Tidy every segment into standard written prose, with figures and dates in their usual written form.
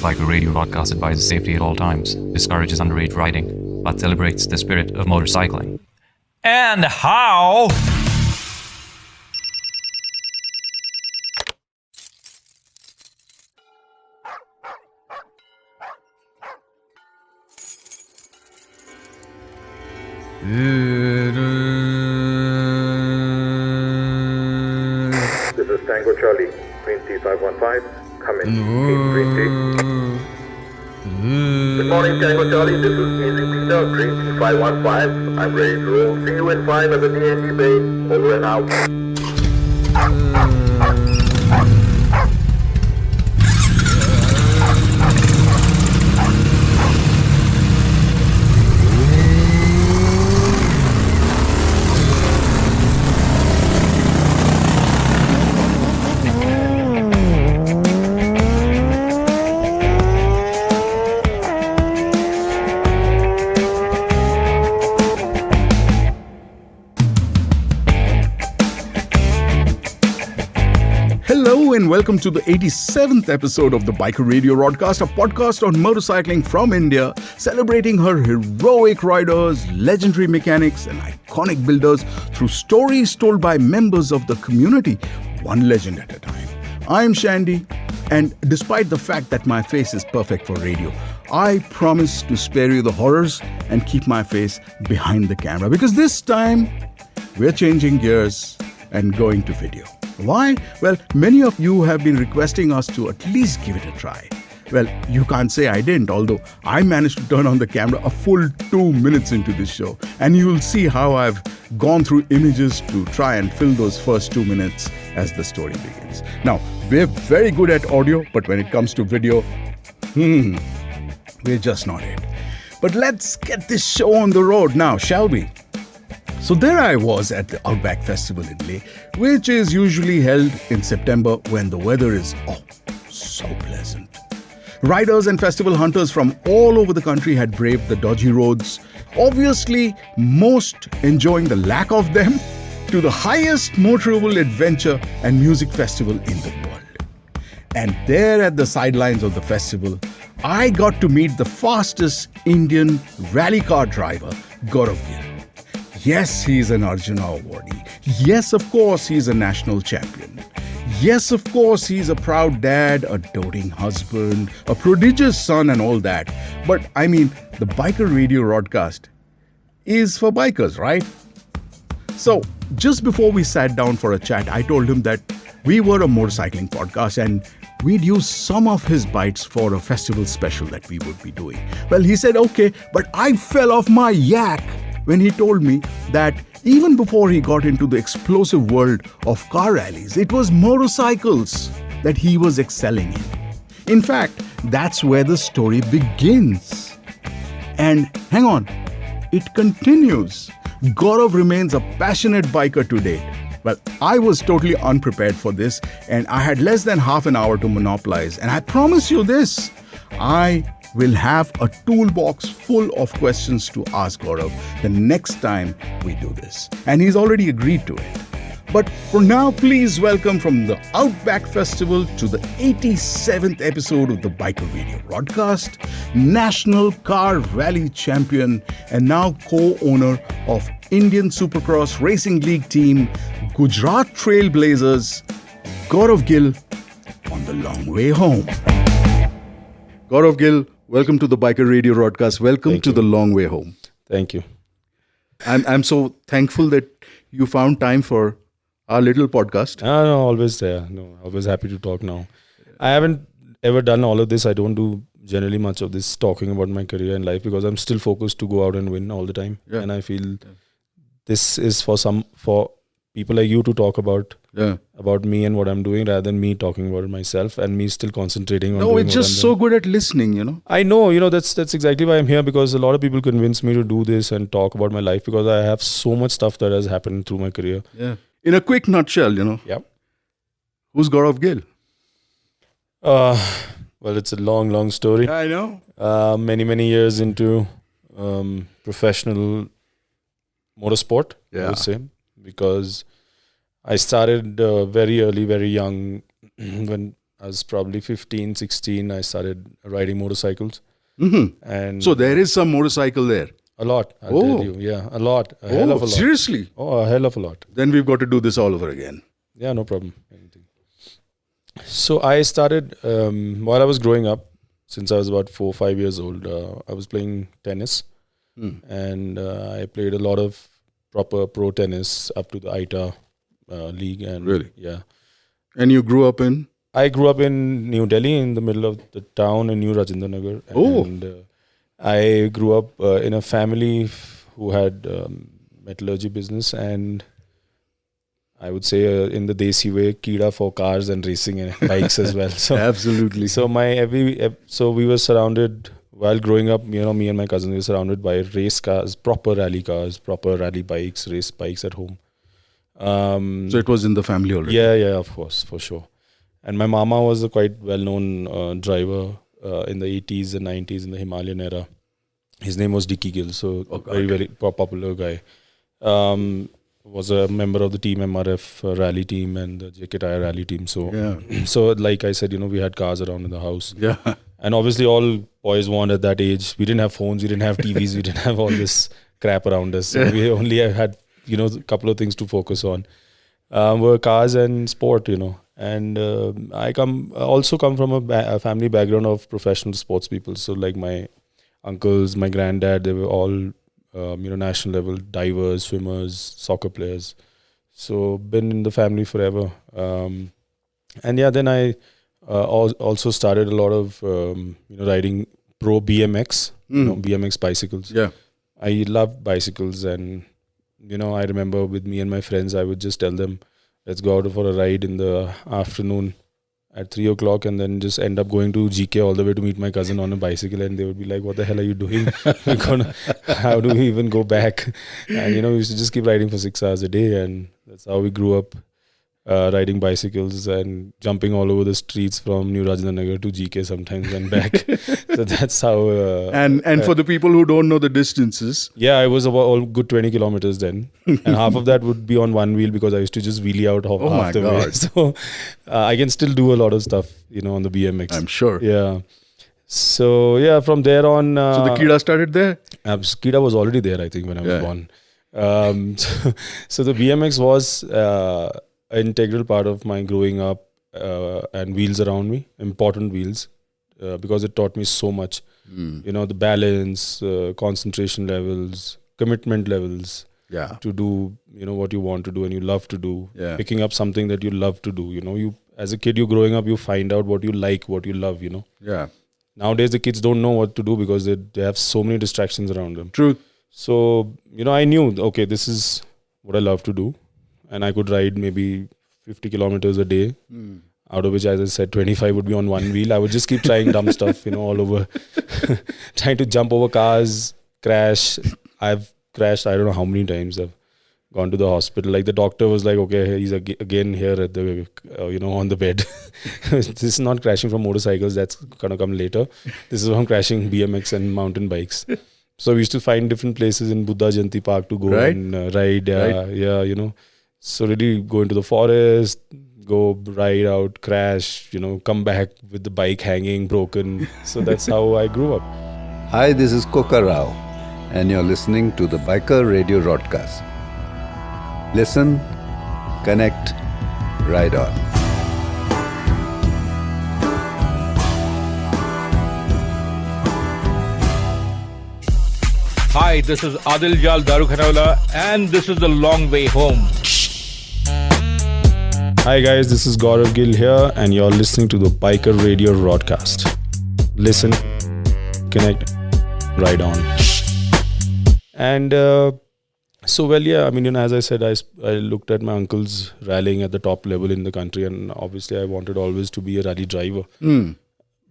Biker Radio Rodcast advises safety at all times, discourages underage riding, but celebrates the spirit of motorcycling. And how... This is Tango Charlie, Green Tea 515, come in, Green Tea. Good morning, Tango Charlie, this is Easy Peter, Green Tea 515, I'm ready to roll. See you in 5 at the DNG Bay, over and out. Hello and welcome to the 87th episode of the Biker Radio Rodcast, a podcast on motorcycling from India, celebrating her heroic riders, legendary mechanics and iconic builders through stories told by members of the community, one legend at a time. I'm Shandy, and despite the fact that my face is perfect for radio, I promise to spare you the horrors and keep my face behind the camera, because this time we're changing gears and going to video. Why? Well, many of you have been requesting us to at least give it a try. Well, you can't say I didn't, although I managed to turn on the camera a full 2 minutes into this show. And you will see how I've gone through images to try and fill those first 2 minutes as the story begins. Now, we're very good at audio, but when it comes to video, we're just not it. But let's get this show on the road now, shall we? So there I was at the Outback Festival in Leh, which is usually held in September when the weather is, so pleasant. Riders and festival hunters from all over the country had braved the dodgy roads, obviously most enjoying the lack of them, to the highest motorable adventure and music festival in the world. And there at the sidelines of the festival, I got to meet the fastest Indian rally car driver, Gaurav Gill. Yes, he's an Arjuna awardee. Yes, of course, he's a national champion. Yes, of course, he's a proud dad, a doting husband, a prodigious son and all that. But I mean, the Biker Radio Rodcast is for bikers, right? So just before we sat down for a chat, I told him that we were a motorcycling podcast and we'd use some of his bites for a festival special that we would be doing. Well, he said, okay, but I fell off my yak when he told me that even before he got into the explosive world of car rallies, it was motorcycles that he was excelling in. In fact, that's where the story begins. And hang on, it continues. Gaurav remains a passionate biker to date. Well, I was totally unprepared for this and I had less than half an hour to monopolize. And I promise you this, I will have a toolbox full of questions to ask Gaurav the next time we do this. And he's already agreed to it. But for now, please welcome from the Outback Festival to the 87th episode of the Biker Radio Rodcast, National Car Rally Champion and now co-owner of Indian Supercross Racing League team, Gujarat Trailblazers, Gaurav Gill on the long way home. Gaurav Gill, welcome to the Biker Radio Rodcast. Welcome to the long way home. Thank you. I'm so thankful that you found time for our little podcast. No, always there. No, always happy to talk now. I haven't ever done all of this. I don't do generally much of this talking about my career and life because I'm still focused to go out and win all the time. Yeah. And I feel this is for people like you to talk about me and what I'm doing rather than me talking about myself and me still concentrating on doing what I'm doing. No, it's just so good at listening, you know. I know, that's exactly why I'm here, because a lot of people convince me to do this and talk about my life because I have so much stuff that has happened through my career. Yeah. In a quick nutshell, you know. Yeah. Who's Gaurav Gill? Well, it's a long story. I know. Many years into professional motorsport, I would say, because I started very early, very young, when I was probably 15, 16. I started riding motorcycles. And So there is some motorcycle there. a lot, I'll tell you. Yeah, a lot. A hell of a lot. Seriously? Oh, a hell of a lot. Then we've got to do this all over again. Yeah, no problem. Anything. So I started, while I was growing up, since I was about 4 or 5 years old, I was playing tennis. And I played a lot of proper pro tennis up to the ITA league. And Really? Yeah. And you grew up in? I grew up in New Delhi, in the middle of the town in New Rajendra Nagar. And I grew up in a family who had metallurgy business, and I would say in the Desi way, Kida for cars and racing and bikes as well. So Absolutely. So so we were surrounded while growing up. You know, me and my cousin were surrounded by race cars, proper rally bikes, race bikes at home. So it was in the family already. Yeah, of course, for sure. And my mama was a quite well-known driver in the 80s and 90s in the Himalayan era. His name was Gaurav Gill, so very popular guy. Was a member of the team MRF rally team and the JK Tire rally team. So, so like I said, you know, we had cars around in the house. Yeah. And obviously all boys want at that age. We didn't have phones, we didn't have TVs, we didn't have all this crap around us. So we only had, you know, a couple of things to focus on. Were cars and sport, you know. And I also come from a family background of professional sports people. So like my uncles, my granddad, they were all national level divers, swimmers, soccer players. So been in the family forever. And yeah, then I also started a lot of riding pro BMX, BMX bicycles. Yeah. I loved bicycles, and I remember with me and my friends, I would just tell them, let's go out for a ride in the afternoon at 3 o'clock, and then just end up going to GK all the way to meet my cousin on a bicycle. And they would be like, what the hell are you doing? How do we even go back? And, we used to just keep riding for 6 hours a day. And that's how we grew up, riding bicycles and jumping all over the streets from New Rajendra Nagar to GK sometimes and back. So that's how... and for the people who don't know the distances... Yeah, I was about all good 20 kilometers then. And half of that would be on one wheel because I used to just wheelie out half the way. So I can still do a lot of stuff, on the BMX. I'm sure. Yeah. So yeah, from there on... so the Kida started there? Kida was already there, I think, when I was born. So the BMX was... an integral part of my growing up, and wheels around me, important wheels, because it taught me so much. The balance, concentration levels, commitment levels, to do what you want to do and you love to do. Picking up something that you love to do. You as a kid, you're growing up, you find out what you like, what you love. Nowadays the kids don't know what to do because they have so many distractions around them. True. So I knew, okay, this is what I love to do. And I could ride maybe 50 kilometers a day, out of which, as I said, 25 would be on one wheel. I would just keep trying dumb stuff, all over, trying to jump over cars, crash. I've crashed, I don't know how many times. I've gone to the hospital. Like the doctor was like, okay, he's again here at the, on the bed. This is not crashing from motorcycles. That's going to come later. This is from crashing BMX and mountain bikes. So we used to find different places in Buddha Jayanti Park to go and ride. So really go into the forest, go ride out, crash, come back with the bike hanging, broken. So that's how I grew up. Hi, this is Koka Rao, and you're listening to the Biker Radio Rodcast. Listen, connect, ride on. Hi, this is Adil Jal Darukhanaula, and this is The Long Way Home. Hi guys, this is Gaurav Gill here, and you're listening to the Biker Radio Rodcast. Listen, connect, ride on. And as I said, I looked at my uncles rallying at the top level in the country, and obviously I wanted always to be a rally driver.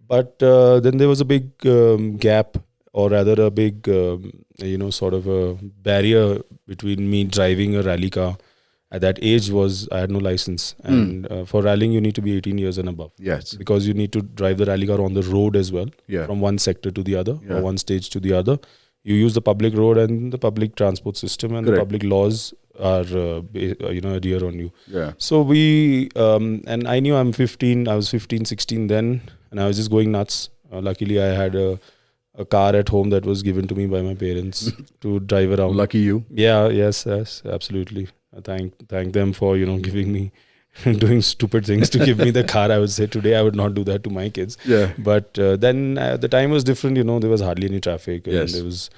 But then there was a big gap, or rather a big, sort of a barrier between me driving a rally car. At that age I had no license. And for rallying, you need to be 18 years and above. Yes. Because you need to drive the rally car on the road as well. From one sector to the other, or one stage to the other. You use the public road and the public transport system and the public laws are adhere on you. Yeah. So we and I knew I'm 15. I was 15, 16 then, and I was just going nuts. Luckily, I had a car at home that was given to me by my parents to drive around. Lucky you. Yeah. Yes. Absolutely. I thank them for giving me doing stupid things to give me the car. I would say today I would not do that to my kids. Yeah. But then the time was different. There was hardly any traffic. And Yes.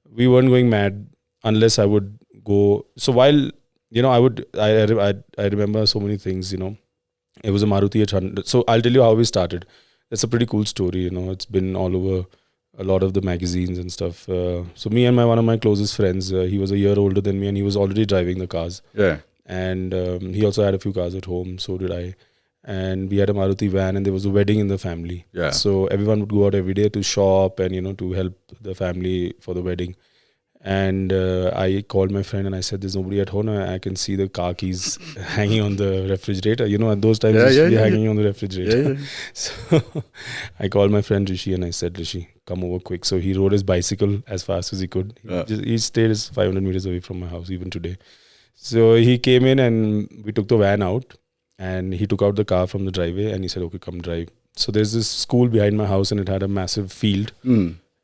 we weren't going mad unless I would go. So while I remember so many things. It was a Maruti 800. So I'll tell you how we started. It's a pretty cool story. It's been all over a lot of the magazines and stuff. So me and one of my closest friends, he was a year older than me, and he was already driving the cars. Yeah. And he also had a few cars at home. So did I. And we had a Maruti van, and there was a wedding in the family. Yeah. So everyone would go out every day to shop and to help the family for the wedding. And I called my friend and I said, "There's nobody at home. I can see the car keys hanging on the refrigerator." At those times, it used to be hanging on the refrigerator. Yeah. So I called my friend Rishi and I said, "Rishi, come over quick." So he rode his bicycle as fast as he could. He stayed 500 meters away from my house even today. So he came in and we took the van out, and he took out the car from the driveway and he said, "Okay, come drive." So there's this school behind my house and it had a massive field.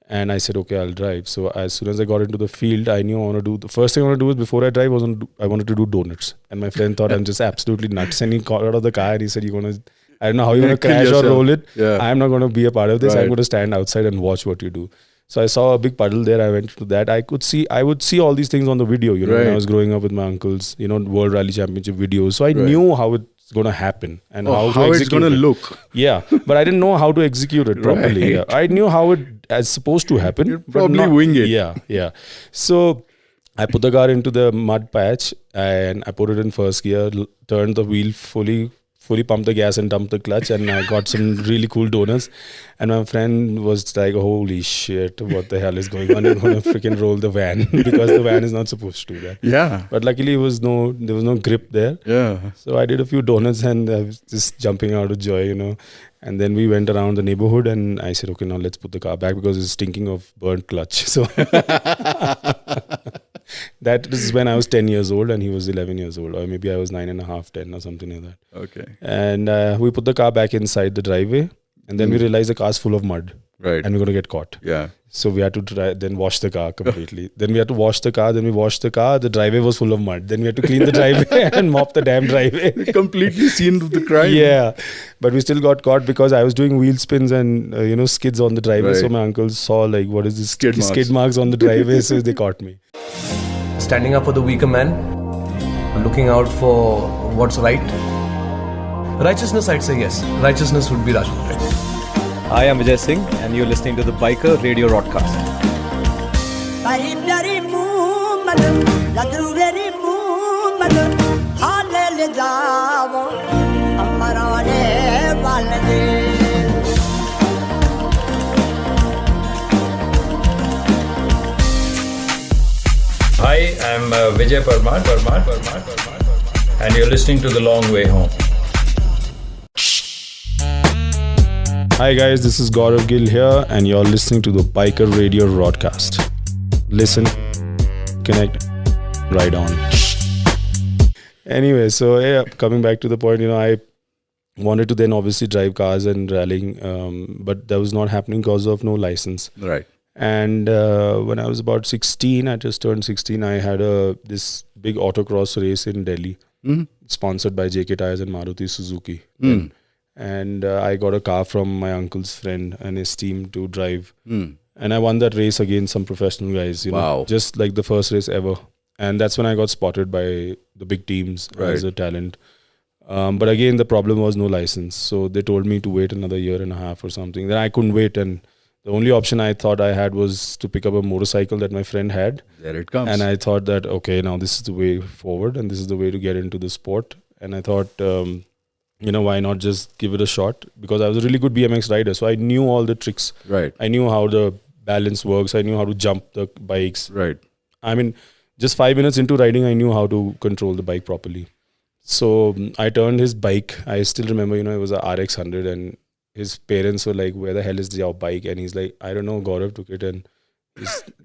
And I said, "Okay, I'll drive." So as soon as I got into the field, I knew the first thing I want to do is before I drive I wanted to do donuts. And my friend thought I'm just absolutely nuts. And he got out of the car and he said, I don't know how you're going to crash or roll it. Yeah. I'm not going to be a part of this. Right. I'm going to stand outside and watch what you do. So I saw a big puddle there. I went to that. I would see all these things on the video, when I was growing up with my uncles, World Rally Championship videos. So I knew how it's going to happen and how it's going to look. Yeah, but I didn't know how to execute it properly. Right. Yeah. I knew how it is supposed to happen. You'd probably wing it. Yeah. So I put the car into the mud patch and I put it in first gear, turned the wheel fully pumped the gas and dumped the clutch, and I got some really cool donuts. And my friend was like, "Holy shit, what the hell is going on? You're going to freaking roll the van," because the van is not supposed to do that. Yeah. But luckily there was no grip there. Yeah. So I did a few donuts and I was just jumping out of joy, And then we went around the neighborhood and I said, "Okay, now let's put the car back because it's stinking of burnt clutch." So that is when I was 10 years old and he was 11 years old, or maybe I was 9.5, 10 or something like that. Okay. And we put the car back inside the driveway, and then we realized the car's full of mud. Right. And we're going to get caught. Yeah. So we had to then wash the car completely. Then we had to wash the car. Then we washed the car. The driveway was full of mud. Then we had to clean the driveway and mop the damn driveway. Completely scene of the crime. Yeah. But we still got caught because I was doing wheel spins and, skids on the driveway. Right. So my uncles saw what is this? Skid marks on the driveway. So they caught me. Standing up for the weaker man, looking out for what's right. Righteousness, I'd say yes. Righteousness would be Rajput Red. I am Vijay Singh and you're listening to the Biker Radio Rodcast. Hi, I'm Vijay Parmar, and you're listening to The Long Way Home. Hi guys, this is Gaurav Gill here and you're listening to the Biker Radio Rodcast. Listen, connect, ride on. Anyway, so yeah, coming back to the point, I wanted to then obviously drive cars and rallying, but that was not happening because of no license. Right. And when I was about 16, I just turned 16, I had this big autocross race in Delhi, sponsored by JK Tires and Maruti Suzuki. And I got a car from my uncle's friend and his team to drive. And I won that race against some professional guys, Wow. Just like the first race ever. And that's when I got spotted by the big teams as a talent. But again, the problem was no license. So they told me to wait another year and a half or something. Then I couldn't wait. And the only option I thought I had was to pick up a motorcycle that my friend had. There it comes. And I thought that, okay, now this is the way forward and this is the way to get into the sport. And I thought, why not just give it a shot? Because I was a really good BMX rider. So I knew all the tricks. Right. I knew how the balance works. I knew how to jump the bikes. Right. I mean, just 5 minutes into riding, I knew how to control the bike properly. So I turned his bike. I still remember, it was a RX 100 and his parents were like, "Where the hell is your bike?" And he's like, "I don't know, Gaurav took it and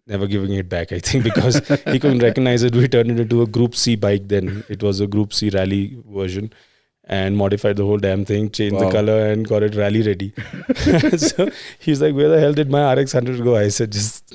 never giving it back, I think, because he couldn't recognize it. We turned it into a Group C bike then. It was a Group C rally version and modified the whole damn thing, changed the color and got it rally ready. So he's like, where the hell did my RX 100 go? I said, just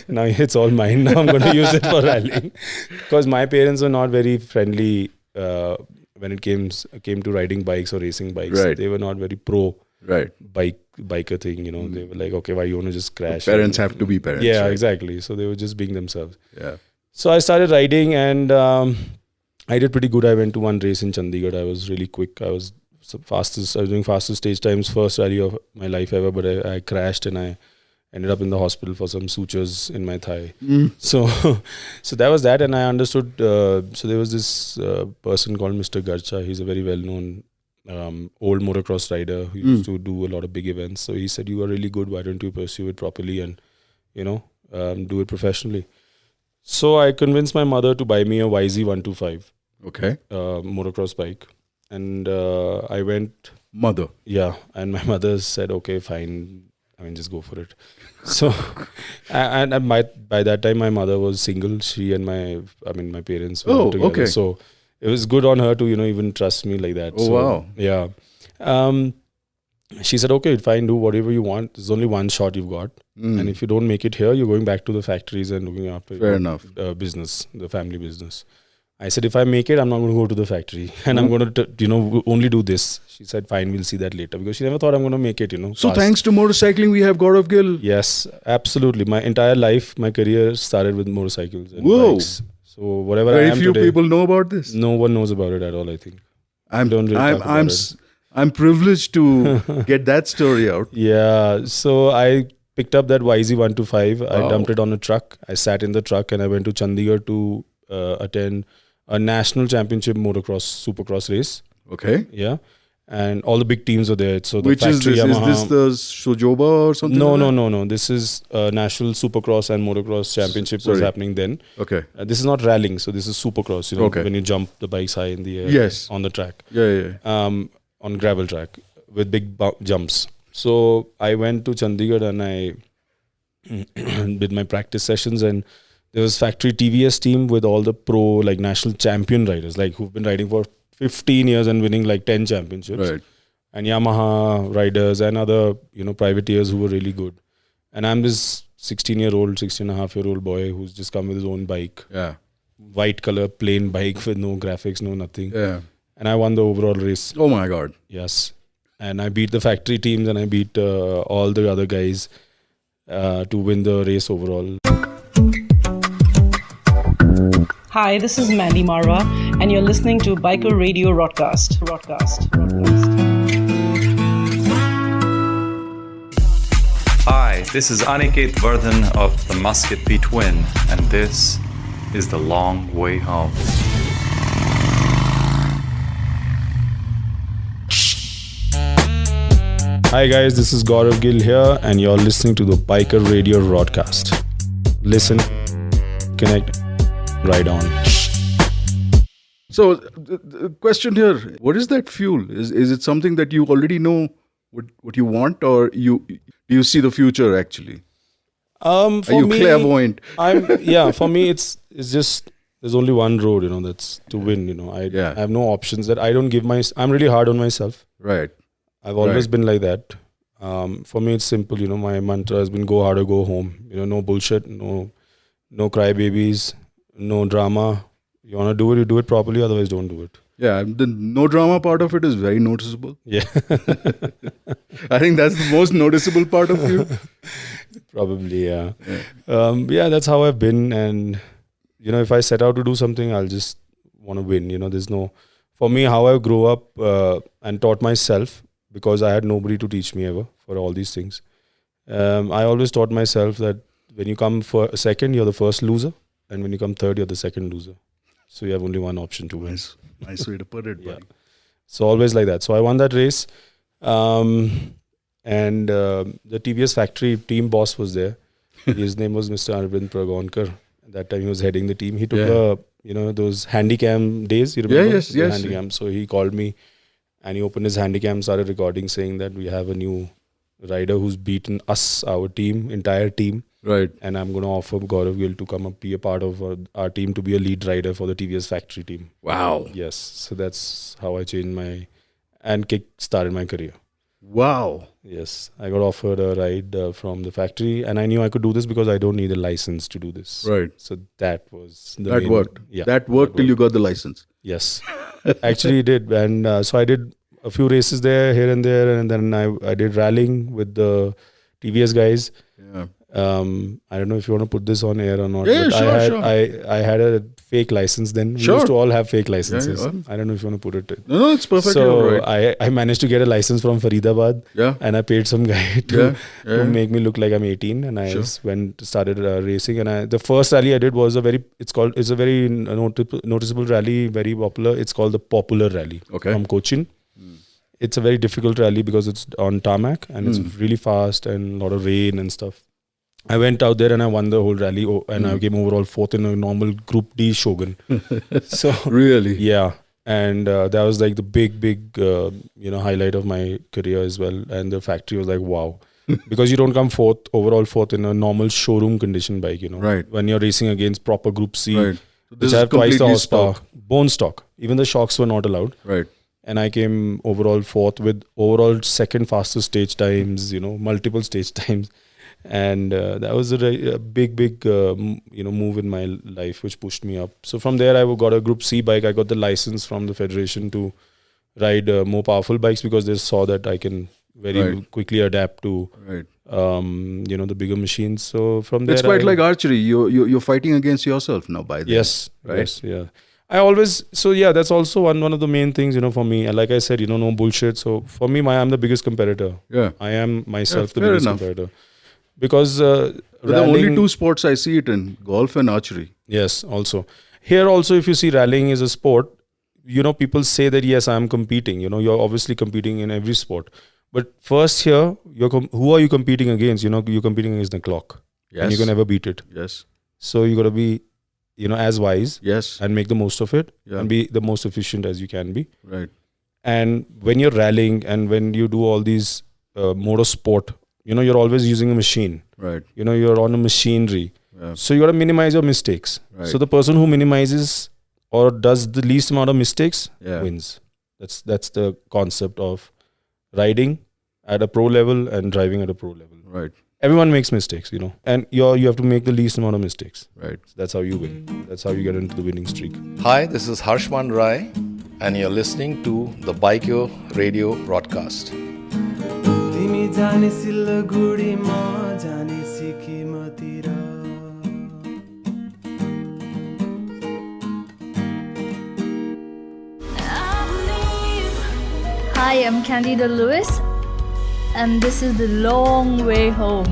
now it's all mine. Now I'm going to use it for rallying. Because my parents were not very friendly when it came to riding bikes or racing bikes. Right. They were not very pro biker thing, you know. They were like, okay, why you want to just crash? Parents have to be parents. Yeah, right? exactly. So they were just being themselves. Yeah. So I started riding and I did pretty good. I went to one race in Chandigarh. I was really quick. I was doing fastest stage times, first rally of my life ever, but I crashed and I ended up in the hospital for some sutures in my thigh. So that was that. And I understood, so there was this person called Mr. Garcha. He's a very well-known old motocross rider who used to do a lot of big events. So he said, you are really good. Why don't you pursue it properly and, you know, do it professionally? So I convinced my mother to buy me a YZ125 motocross bike. And I went... Mother? Yeah. And my mother said, okay, fine. I mean, just go for it. So, and by that time, my mother was single. She and my parents were together. Okay. So it was good on her to, you know, even trust me like that. Oh, so, wow. Yeah. She said, okay, fine, do whatever you want. There's only one shot you've got. And if you don't make it here, you're going back to the factories and looking after your business, the family business. I said, if I make it, I'm not going to go to the factory. And I'm going to, only do this. She said, fine, we'll see that later. Because she never thought I'm going to make it, So thanks to motorcycling, we have Gaurav Gill. Yes, absolutely. My entire life, my career started with motorcycles and bikes. So whatever Very I am few today, people know about this. No one knows about it at all, I think. I'm privileged to get that story out. Yeah. So I picked up that YZ125. I dumped it on a truck. I sat in the truck and I went to Chandigarh to attend a national championship motocross supercross race. Okay. Yeah. And all the big teams were there. So the Which is factory this? Yamaha, Is this the Shojoba or something? No. This is national supercross and motocross championship was happening then. Okay. This is not rallying. So this is supercross. You know, when you jump the bikes high in the air on the track. Yeah. On gravel track with big jumps. So I went to Chandigarh and I did my practice sessions, and there was factory TVS team with all the pro, like national champion riders, like who've been riding for 15 years and winning like 10 championships. Right. And Yamaha riders and other, privateers who were really good. And I'm this 16-and-a-half-year-old boy who's just come with his own bike. Yeah. White color, plain bike with no graphics, no nothing. Yeah. And I won the overall race. Oh my God. Yes. And I beat the factory teams and I beat all the other guys to win the race overall. Hi, this is Mandy Marwa, and you're listening to Biker Radio Rodcast. Hi, this is Aniket Vardhan of the Musket P Twin, and this is The Long Way Home. Hi guys, this is Gaurav Gill here, and you're listening to the Biker Radio Rodcast. Listen, connect, ride on. So the question here, what is that fuel? Is it something that you already know what you want, or do you see the future actually? Are you clairvoyant? For me it's just there's only one road, that's to win, I have no options that I don't give I'm really hard on myself. Right. I've always been like that. For me, it's simple. My mantra has been go hard or go home. No bullshit, no crybabies, no drama. You want to do it, you do it properly. Otherwise, don't do it. Yeah, the no drama part of it is very noticeable. Yeah. I think that's the most noticeable part of you. Probably, yeah. That's how I've been. And, if I set out to do something, I'll just want to win. There's no... For me, how I grew up and taught myself, because I had nobody to teach me ever for all these things. I always taught myself that when you come for second, you're the first loser. And when you come third, you're the second loser. So you have only one option to win. Nice way to put it, buddy. Yeah. So always like that. So I won that race. And the TVS factory team boss was there. His name was Mr. Arvind Pragonkar. At that time, he was heading the team. He took those handycam days. You remember? Yes. Handycam. So he called me and he opened his handycam, started recording, saying that we have a new rider who's beaten us, our team, entire team. Right. And I'm going to offer Gaurav Gill to come up, be a part of our team, to be a lead rider for the TVS factory team. Wow. Yes. So that's how I changed and kick-started my career. Wow. Yes. I got offered a ride from the factory, and I knew I could do this because I don't need a license to do this. Right. So that was That worked. Yeah. That worked till you got the license. Yes. Actually, it did. And so I did a few races there, here and there, and then I did rallying with the TVS guys. Yeah. I don't know if you want to put this on air or not. Yeah, but sure. I had a fake license then. We Sure. used to all have fake licenses. Yeah. I don't know if you want to put it. No, it's perfectly all So right. I managed to get a license from Faridabad. Yeah. And I paid some guy to make me look like I'm 18, and I started racing. And the first rally I did was it's a very noticeable rally, very popular. It's called the Popular Rally from Cochin. It's a very difficult rally because it's on tarmac and it's really fast and a lot of rain and stuff. I went out there and I won the whole rally, and I came overall 4th in a normal Group D Shogun. So really, yeah, and that was like the big highlight of my career as well. And the factory was like, wow, because you don't come overall fourth in a normal showroom condition bike, right? When you're racing against proper Group C, right? So which have twice the horsepower, bone stock. Even the shocks were not allowed, right? And I came overall 4th with overall 2nd fastest stage times, multiple stage times. And that was a big move in my life, which pushed me up. So from there, I got a Group C bike. I got the license from the federation to ride more powerful bikes because they saw that I can very quickly adapt to the bigger machines. So from there, it's quite like archery. You're fighting against yourself now by then. Yes, right? Yes, yeah. That's also one of the main things, for me. And like I said, no bullshit. So for me, I'm the biggest competitor. Yeah, I am myself the biggest competitor. Because the only two sports I see it in, golf and archery. Yes, also. Here also, if you see rallying is a sport, people say that, yes, I'm competing. You're obviously competing in every sport. But first here, who are you competing against? You're competing against the clock. Yes. And you can never beat it. Yes. So you got to be, as wise. Yes. And make the most of it. Yeah. And be the most efficient as you can be. Right. And when you're rallying and when you do all these motorsport, you're always using a machine. Right. You're on a machinery. Yeah. So you got to minimize your mistakes. Right. So the person who minimizes or does the least amount of mistakes wins. That's the concept of riding at a pro level and driving at a pro level. Right. Everyone makes mistakes, and you have to make the least amount of mistakes. Right. That's how you win. That's how you get into the winning streak. Hi, this is Harshman Rai, and you're listening to the Biker Radio Rodcast. Hi, I'm Candida Lewis, and this is The Long Way Home.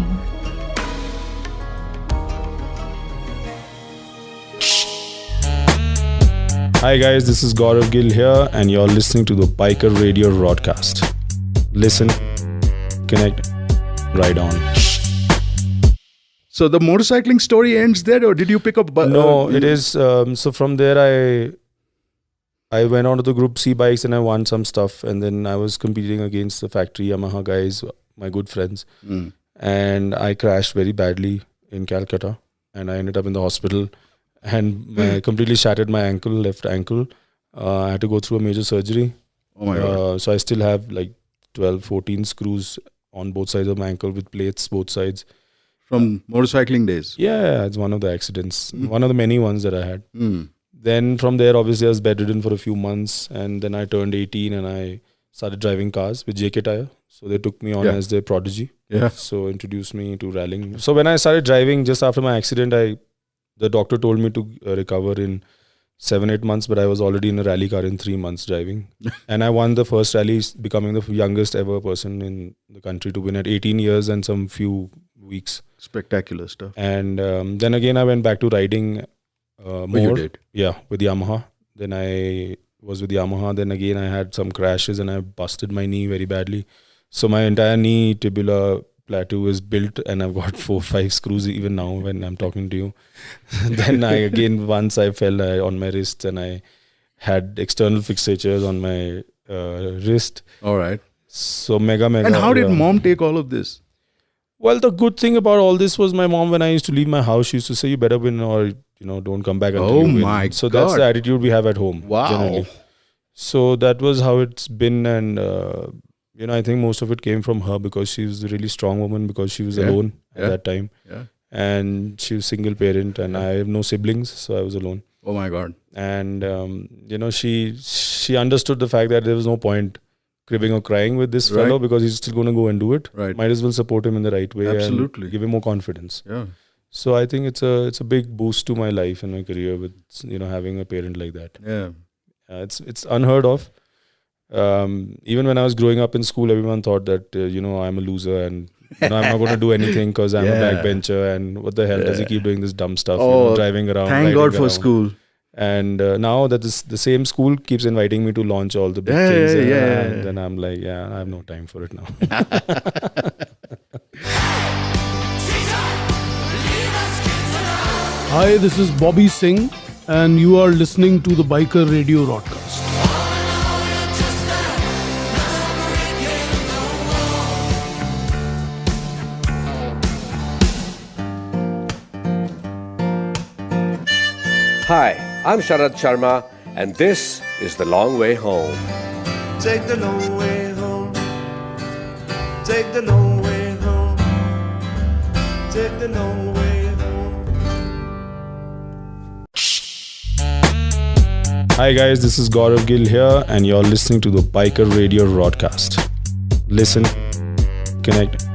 Hi guys, this is Gaurav Gill here, and you're listening to the Biker Radio Rodcast. Listen, connect, ride on. So the motorcycling story ends there, or did you pick up? No, it is. So from there, I went on to the Group C bikes and I won some stuff, and then I was competing against the factory Yamaha guys, my good friends, and I crashed very badly in Calcutta, and I ended up in the hospital, and I completely shattered my left ankle. I had to go through a major surgery. Oh my God. So I still have like 12, 14 screws on both sides of my ankle with plates both sides. From motorcycling days? Yeah, it's one of the accidents. One of the many ones that I had. Then from there, obviously, I was bedridden for a few months. And then I turned 18 and I started driving cars with JK Tire. So they took me on as their prodigy. Yeah. So introduced me to rallying. So when I started driving, just after my accident, the doctor told me to recover in 7-8 months, but I was already in a rally car in 3 months driving. And I won the first rally, becoming the youngest ever person in the country to win at 18 years and some few weeks. Spectacular stuff. And then again, I went back to riding more. You did? Yeah, with Yamaha. Then I was with Yamaha. Then again, I had some crashes and I busted my knee very badly. So my entire knee tibular plateau is built and I've got 4-5 screws even now when I'm talking to you. Then once I fell on my wrist and I had external fixatures on my wrist. All right. So mega. And how did mom take all of this? Well, the good thing about all this was my mom, when I used to leave my house, she used to say, you better win or, don't come back until you win. My So God. that's the attitude we have at home. Wow. Generally. So that was how it's been. And, I think most of it came from her because she was a really strong woman because she was alone at that time. Yeah. And she was single parent and I have no siblings. So I was alone. Oh my God. And, she understood the fact that there was no point cribbing or crying with this fellow because he's still going to go and do it. Right. Might as well support him in the right way. Absolutely. And give him more confidence. Yeah. So I think it's a big boost to my life and my career with, having a parent like that. Yeah. It's unheard of. Even when I was growing up in school, everyone thought that, I'm a loser and I'm not going to do anything because I'm a backbencher and what the hell does he keep doing this dumb stuff, driving around. Thank God for around. school. And now that the same school keeps inviting me to launch all the big things. And then I'm like, I have no time for it now. Hi, this is Bobby Singh and you are listening to the Biker Radio Rodcast. Hi, I'm Sharad Sharma, and this is The Long Way Home. Take the long way home. Take the long way home. Take the long way home. Hi guys, this is Gaurav Gill here, and you're listening to the Biker Radio Rodcast. Listen, connect,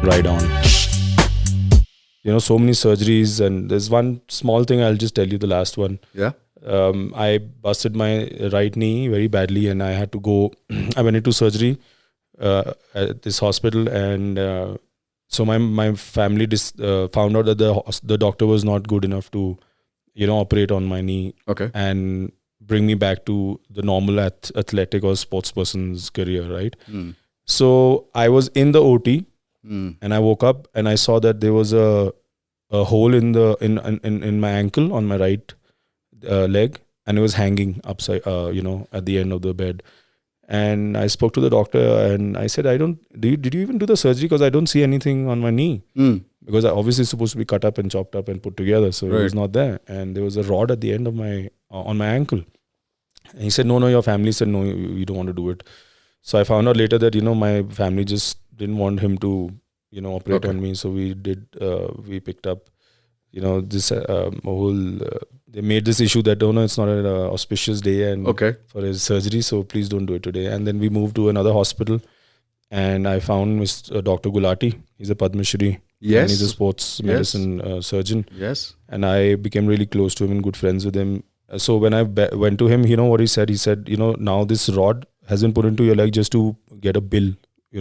ride on. So many surgeries, and there's one small thing I'll just tell you, the last one. Yeah. I busted my right knee very badly and I had to go, I went into surgery at this hospital, and so my family found out that the doctor was not good enough to, operate on my knee and bring me back to the normal athletic or sports person's career, right? So I was in the OT and I woke up and I saw that there was a hole in my ankle on my right leg, and it was hanging upside, at the end of the bed. And I spoke to the doctor and I said, did you even do the surgery? Because I don't see anything on my knee. Because I obviously it's supposed to be cut up and chopped up and put together. So it was not there. And there was a rod at the end of on my ankle. And he said, no, your family said, no, you don't want to do it. So I found out later that, my family just didn't want him to, operate on me. So we we picked up, this whole, they made this issue that, no, it's not an auspicious day and for his surgery, so please don't do it today. And then we moved to another hospital and I found Dr. Gulati. He's a Padma Shri. Yes. And he's a sports medicine surgeon. Yes. And I became really close to him and good friends with him. So when I went to him, what he said? He said, now this rod has been put into your leg just to get a bill,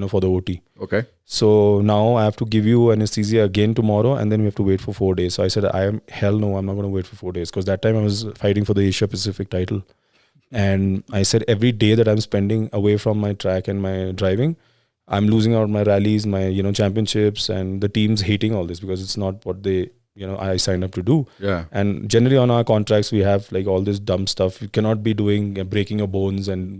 for the OT. Okay. So now I have to give you anesthesia again tomorrow and then we have to wait for 4 days. So I said, hell no, I'm not going to wait for 4 days. Because that time I was fighting for the Asia Pacific title. And I said, every day that I'm spending away from my track and my driving, I'm losing out my rallies, my, championships, and the team's hating all this because it's not what they, I signed up to do. Yeah. And generally on our contracts, we have like all this dumb stuff. You cannot be doing, breaking your bones and,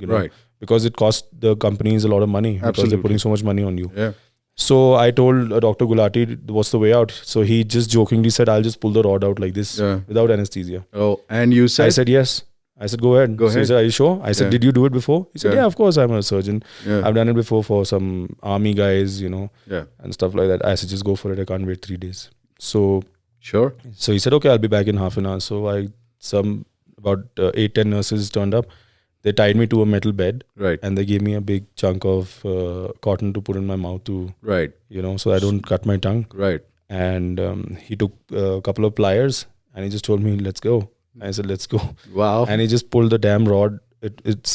because it costs the companies a lot of money. Absolutely. Because they're putting so much money on you. Yeah. So I told Dr. Gulati what's the way out. So he just jokingly said, I'll just pull the rod out like this without anesthesia. Oh, and you said? I said, yes. I said, go ahead. So he said, are you sure? I said, did you do it before? He said, yeah, of course, I'm a surgeon. Yeah. I've done it before for some army guys, and stuff like that. I said, just go for it. I can't wait 3 days. So, sure. So he said, okay, I'll be back in half an hour. So about 8-10 nurses turned up. They tied me to a metal bed. Right. And they gave me a big chunk of cotton to put in my mouth to, so I don't cut my tongue. Right. And he took a couple of pliers and he just told me, let's go. I said, let's go. Wow. And he just pulled the damn rod.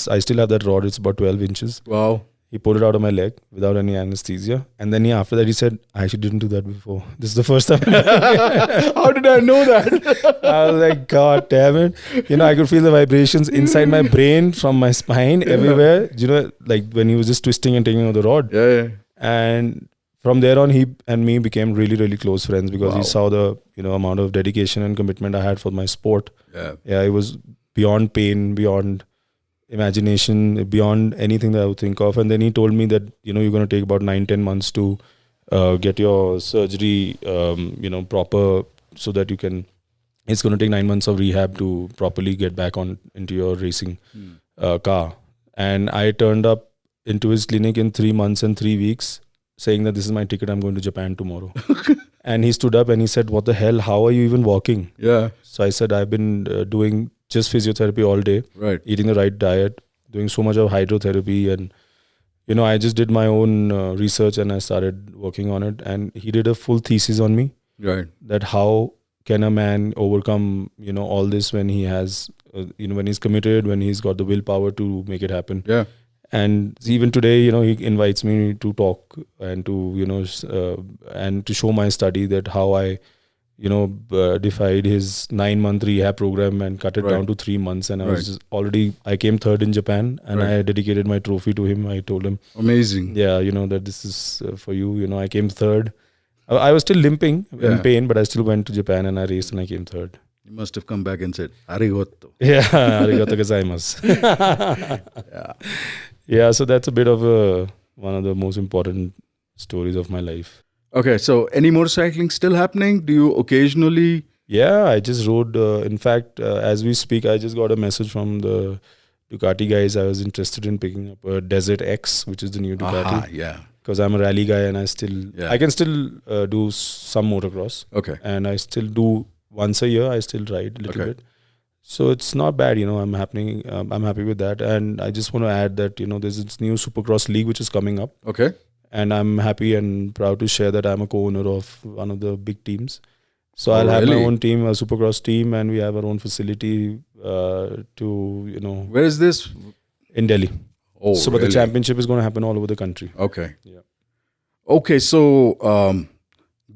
I still have that rod. It's about 12 inches. Wow. He pulled it out of my leg without any anesthesia. And then after that, he said, I actually didn't do that before. This is the first time. How did I know that? I was like, God damn it. I could feel the vibrations inside my brain, from my spine, everywhere. Like when he was just twisting and taking out the rod. Yeah. And from there on, he and me became really, really close friends because he saw the amount of dedication and commitment I had for my sport. Yeah, it was beyond pain, beyond imagination, beyond anything that I would think of. And then he told me that you're going to take about 9-10 months to get your surgery, proper, so that you can. It's going to take 9 months of rehab to properly get back into your racing car. And I turned up into his clinic in 3 months and 3 weeks, saying that this is my ticket, I'm going to Japan tomorrow. And he stood up and he said, what the hell, how are you even walking? Yeah. So I said, I've been doing just physiotherapy all day, eating the right diet, doing so much of hydrotherapy. And, I just did my own research and I started working on it. And he did a full thesis on me. Right. That how can a man overcome, all this when he has, when he's committed, when he's got the willpower to make it happen. Yeah. And even today, he invites me to talk and to, and to show my study that how I, defied his 9-month rehab program and cut it down to 3 months. And I came third in Japan and I dedicated my trophy to him. I told him. Amazing. Yeah, that this is for you. I came third. I was still limping in pain, but I still went to Japan and I raced and I came third. You must have come back and said, arigato. Yeah, arigato gozaimasu. Yeah, so that's a bit of one of the most important stories of my life. Okay, so any motorcycling still happening? Do you occasionally? Yeah, I just rode. In fact, as we speak, I just got a message from the Ducati guys. I was interested in picking up a Desert X, which is the new Ducati. Yeah. Because I'm a rally guy and I can still do some motocross. Okay. And I still do once a year. I still ride a little bit. So it's not bad, I'm happy with that. And I just want to add that, there's this new Supercross League which is coming up. Okay. And I'm happy and proud to share that I'm a co-owner of one of the big teams. So I'll have my own team, a Supercross team, and we have our own facility to. Where is this? In Delhi. Oh, so, but the championship is going to happen all over the country. Okay. Yeah. Okay, so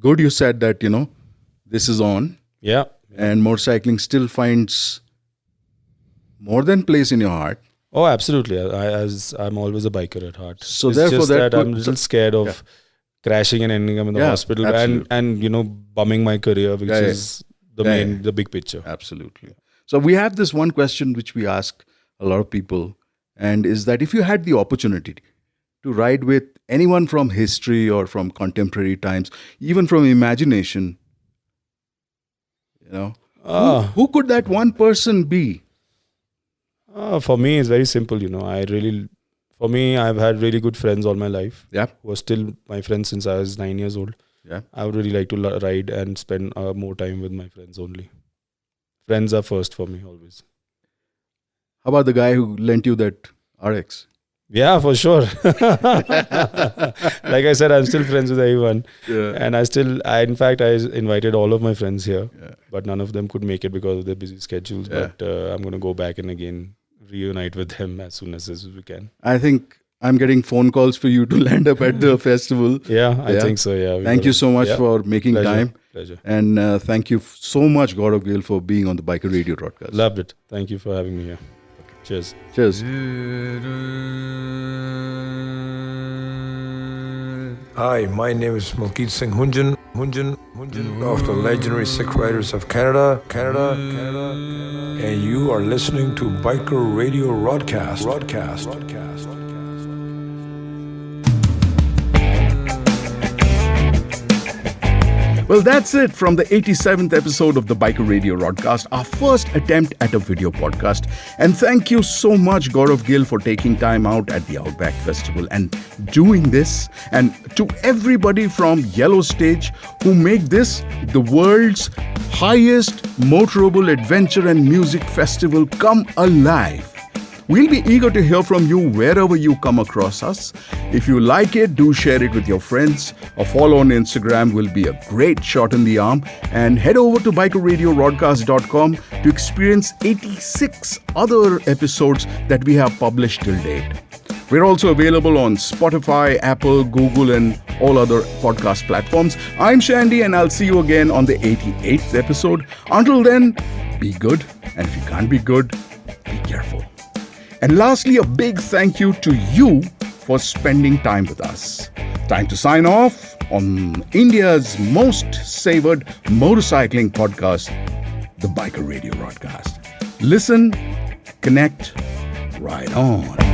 good you said that, this is on. Yeah. And motorcycling still finds more than place in your heart. Oh, absolutely. I'm always a biker at heart. So it's therefore just that I'm a little scared of crashing and ending up in the hospital and bumming my career, which is the big picture. Absolutely. So we have this one question which we ask a lot of people, and is that if you had the opportunity to ride with anyone from history or from contemporary times, even from imagination, who could that one person be? For me, it's very simple. I've had really good friends all my life. Yeah. Who are still my friends since I was 9 years old. Yeah. I would really like to ride and spend more time with my friends only. Friends are first for me always. How about the guy who lent you that RX? Yeah, for sure. Like I said, I'm still friends with everyone. Yeah. And I invited all of my friends here, but none of them could make it because of their busy schedules. Yeah. But I'm going to go back and again reunite with them as soon as we can. I think I'm getting phone calls for you to land up at the festival. Yeah, I think so. Yeah. Thank you so much for making time. Pleasure. And thank you so much, Gaurav Gill, for being on the Biker Radio Rodcast. Loved it. Thank you for having me here. Cheers. Cheers. Hi, my name is Malkeet Singh Hunjan of the legendary Sikh Riders of Canada, and you are listening to Biker Radio Rodcast. Well, that's it from the 87th episode of the Biker Radio Rodcast, our first attempt at a video podcast. And thank you so much, Gaurav Gill, for taking time out at the Outback Festival and doing this. And to everybody from Yellow Stage who make this the world's highest motorable adventure and music festival come alive. We'll be eager to hear from you wherever you come across us. If you like it, do share it with your friends. A follow on Instagram will be a great shot in the arm. And head over to bikerradiorodcast.com to experience 86 other episodes that we have published till date. We're also available on Spotify, Apple, Google, and all other podcast platforms. I'm Shandy, and I'll see you again on the 88th episode. Until then, be good. And if you can't be good, be careful. And lastly, a big thank you to you for spending time with us. Time to sign off on India's most savored motorcycling podcast, the Biker Radio Rodcast. Listen, connect, ride on.